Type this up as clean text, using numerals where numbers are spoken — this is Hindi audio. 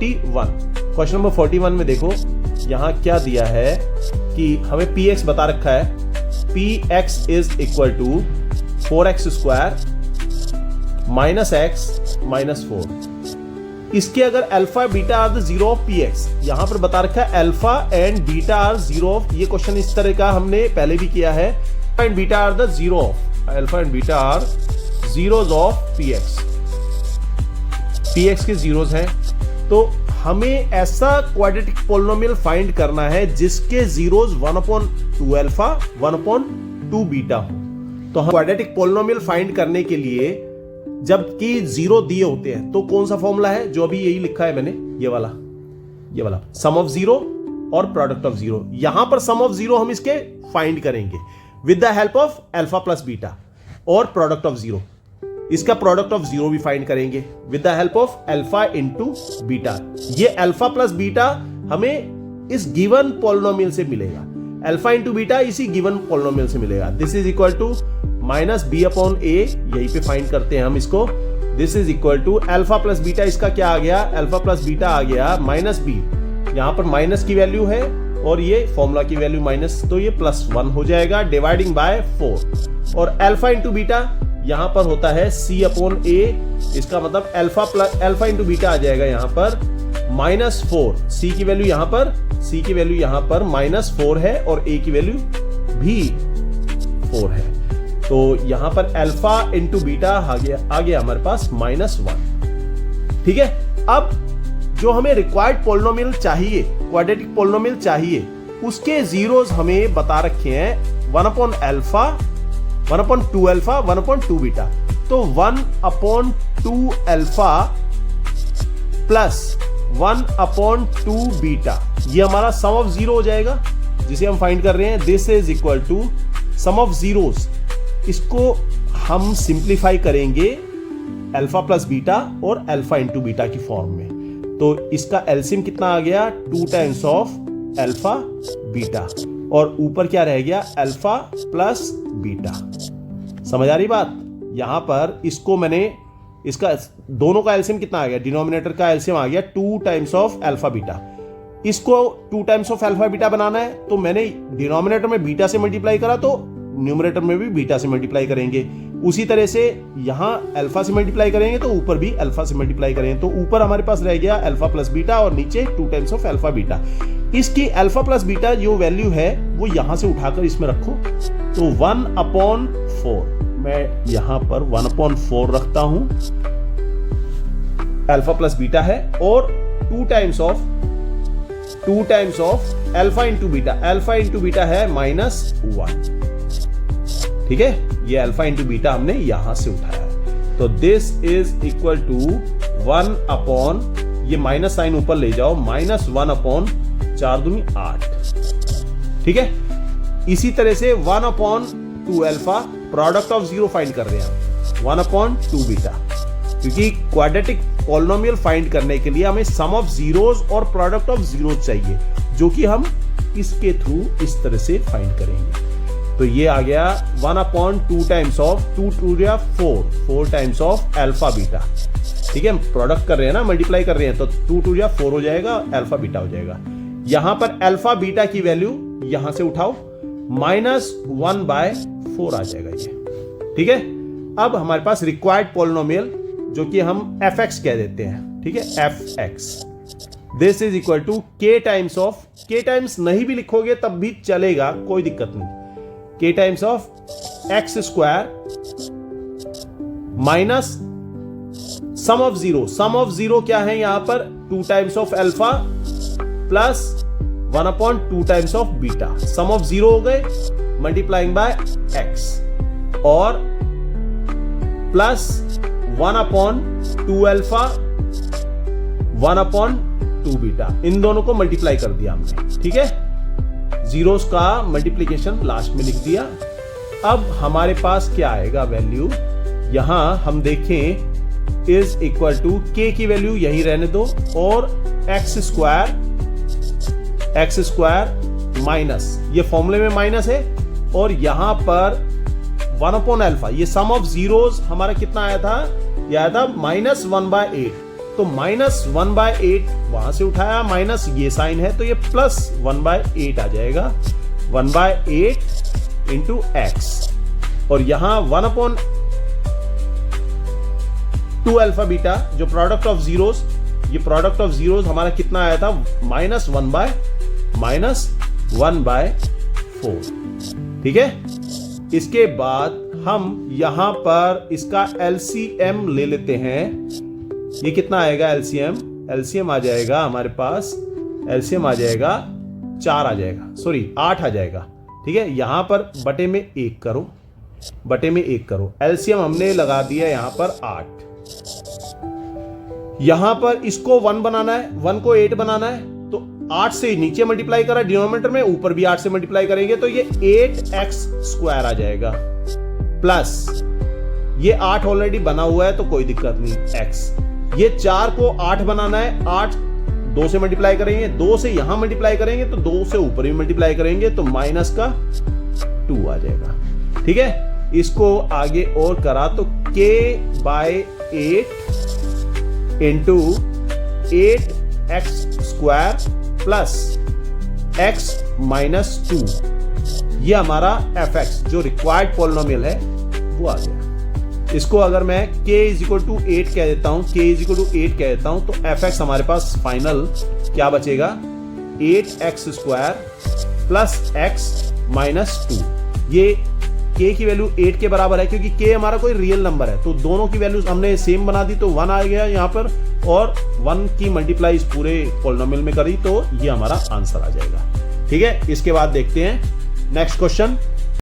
41, क्वेश्चन नंबर 41 में देखो यहां क्या दिया है कि हमें px बता रखा है, px is equal to 4x square minus x minus 4। इसके अगर alpha beta are the zero of px, यहां पर बता रखा है alpha and beta are zero of, ये क्वेश्चन इस तरह का हमने पहले भी किया है, and beta are the zero of, alpha and beta are zeros of px के जीरोज हैं। तो हमें ऐसा क्वाड्रेटिक पोलिनोमियल फाइंड करना है जिसके जीरोज 1/2 अल्फा 1/2 बीटा हो। तो हम क्वाड्रेटिक पोलिनोमियल फाइंड करने के लिए जबकि जीरो दिए होते हैं तो कौन सा फॉर्मूला है, जो अभी यही लिखा है मैंने, ये वाला सम ऑफ जीरो और प्रोडक्ट ऑफ जीरो। यहां पर सम ऑफ जीरो हम इसके फाइंड करेंगे with the help of alpha plus beta, और प्रोडक्ट ऑफ जीरो, इसका प्रोडक्ट ऑफ जीरो भी फाइंड करेंगे with the help of alpha into beta. ये अल्फा प्लस बीटा हमें इस गिवन पोलिनोमियल से मिलेगा, अल्फा इंटू बीटा इसी गिवन पोलिनोमियल से मिलेगा। This is equal to minus B upon ए, यहीं पे फाइंड करते हैं हम इसको। This is equal to alpha plus beta, इसका क्या आ गया, अल्फा प्लस बीटा आ गया माइनस बी, यहां पर माइनस की वैल्यू है और ये फॉर्मूला की वैल्यू माइनस, तो ये +1 हो जाएगा डिवाइडिंग बाय 4। और अल्फा इंटू बीटा यहां पर होता है c अपॉन ए, इसका मतलब अल्फा इंटू बीटा आ जाएगा यहां पर -4। c की वैल्यू यहां पर -4 है और a की वैल्यू भी 4 है। तो यहां पर अल्फा इंटू बीटा आ गया हमारे पास -1। ठीक है, अब जो हमें रिक्वायर्ड पोलिनोमियल चाहिए, क्वाड्रेटिक पोलिनोमियल चाहिए, उसके जीरोस हमें बता रखे हैं 1/2 अल्फा 1/2 बीटा। तो 1/2 अल्फा प्लस 1/2 बीटा, ये हमारा सम ऑफ जीरो हो जाएगा जिसे हम फाइंड कर रहे हैं। This is equal to sum of zeros, इसको हम सिंप्लीफाई करेंगे अल्फा प्लस बीटा और अल्फा इंटू बीटा की फॉर्म में। तो इसका एलसीएम कितना आ गया, 2 टाइम्स ऑफ अल्फा बीटा, और ऊपर क्या रह गया, अल्फा प्लस बीटा। समझ आ रही बात? यहां पर इसको मैंने, इसका दोनों का एलसीएम कितना आ गया, डिनोमिनेटर का एलसीएम आ गया 2 टाइम्स ऑफ अल्फा बीटा। इसको 2 टाइम्स ऑफ अल्फा बीटा बनाना है तो मैंने डिनोमिनेटर में बीटा से मल्टीप्लाई करा, तो न्यूमरेटर में भी बीटा से मल्टीप्लाई करेंगे। उसी तरह से यहां अल्फा से मल्टीप्लाई करेंगे तो ऊपर भी अल्फा से मल्टीप्लाई करेंगे। तो ऊपर हमारे पास रह गया अल्फा प्लस बीटा और नीचे 2 टाइम्स ऑफ अल्फा बीटा। इसकी अल्फा प्लस बीटा जो वैल्यू है वो यहां से उठाकर इसमें रखो, तो 1/4, मैं यहां पर 1/4 रखता हूं, अल्फा प्लस बीटा है, और 2 times of alpha into beta, alpha into beta है -1। ठीक है, ये अल्फा इंटू बीटा हमने यहां से उठाया है। तो दिस इज इक्वल टू 1/, ये माइनस साइन ऊपर ले जाओ, -1/4 दूनी 8। ठीक है, इसी तरह से 1/2 alpha, product of zero find कर रहे हैं हम, 1/2 बीटा, क्योंकि क्वाड्रेटिक पॉलिनोमियल फाइंड करने के लिए हमें सम ऑफ जीरोस और प्रोडक्ट ऑफ जीरोस चाहिए, जो कि हम इसके थ्रू इस तरह से फाइंड करेंगे। तो ये आ गया 1/2 times of 4 times of alpha beta. ठीक है, प्रोडक्ट कर रहे हैं ना, मल्टीप्लाई कर रहे हैं, तो 2 या 4 हो जाएगा, अल्फा बीटा हो जाएगा। यहां पर अल्फा बीटा की वैल्यू यहां से उठाओ, -1/4 आ जाएगा ये। ठीक है, अब हमारे पास रिक्वायर्ड पोलिनोमियल जो कि हम fx कह देते हैं। ठीक है, fx, this is equal to k times of, k times नहीं भी लिखोगे तब भी चलेगा, कोई दिक्कत नहीं, k times of x square minus sum of zero. Sum of zero क्या है यहां पर, 2 times of alpha plus 1/2 times of beta. Sum of zero हो गए, मल्टीप्लाइंग बाय x, और प्लस 1/2 अल्फा 1/2 बीटा, इन दोनों को मल्टीप्लाई कर दिया हमने। ठीक है, जीरोस का मल्टीप्लीकेशन लास्ट में लिख दिया। अब हमारे पास क्या आएगा वैल्यू, यहां हम देखें, इज इक्वल टू k की वैल्यू यही रहने दो, और x स्क्वायर माइनस, ये फॉर्मूले में माइनस है, और यहां पर 1/अल्फा, ये सम ऑफ जीरोस हमारा कितना आया था, यह आया था -1/8। तो -1/8 वहां से उठाया, माइनस ये साइन है तो ये +1/8 आ जाएगा, 1/8 इंटू एक्स। और यहां 1/2 अल्फा बीटा जो प्रोडक्ट ऑफ जीरोस, ये प्रोडक्ट ऑफ जीरोस हमारा कितना आया था, -1/4। ठीक है। इसके बाद हम यहां पर इसका एलसीएम ले लेते हैं। ये कितना आएगा एलसीएम? एलसीएम आ जाएगा हमारे पास, एलसीएम आ जाएगा 4 आ जाएगा, सॉरी 8 आ जाएगा। ठीक है। यहां पर बटे में 1 करो, बटे में 1 करो। एलसीएम हमने लगा दिया यहां पर 8। यहां पर इसको 1 बनाना है, 1 को 8 बनाना है, तो 8 से नीचे मल्टीप्लाई करा डिनोमिनेटर में, ऊपर भी 8 से मल्टीप्लाई करेंगे तो ये 8x² आ जाएगा, प्लस ये 8 ऑलरेडी बना हुआ है तो कोई दिक्कत नहीं, x। ये 4 को 8 बनाना है, 8 2 से मल्टीप्लाई करेंगे, 2 से यहां मल्टीप्लाई करेंगे तो 2 से ऊपर भी मल्टीप्लाई करेंगे तो -2 आ जाएगा। ठीक है। इसको आगे और करा तो k/8 into 8x² plus x -2, ये हमारा fx जो रिक्वायर्ड पॉलिनोमियल है वो आ गया। इसको अगर मैं k = 8 कह देता हूं, k = 8 कह देता हूं तो fx हमारे पास फाइनल क्या बचेगा, 8x² प्लस x -2। ये k की वैल्यू 8 के बराबर है क्योंकि k हमारा कोई रियल नंबर है, तो दोनों की वैल्यूज हमने सेम बना दी तो 1 आ गया यहां पर, और 1 की मल्टीप्लाई इस पूरे पॉलिनोमियल में करी तो ये हमारा आंसर आ जाएगा। ठीक है। इसके बाद देखते हैं नेक्स्ट क्वेश्चन।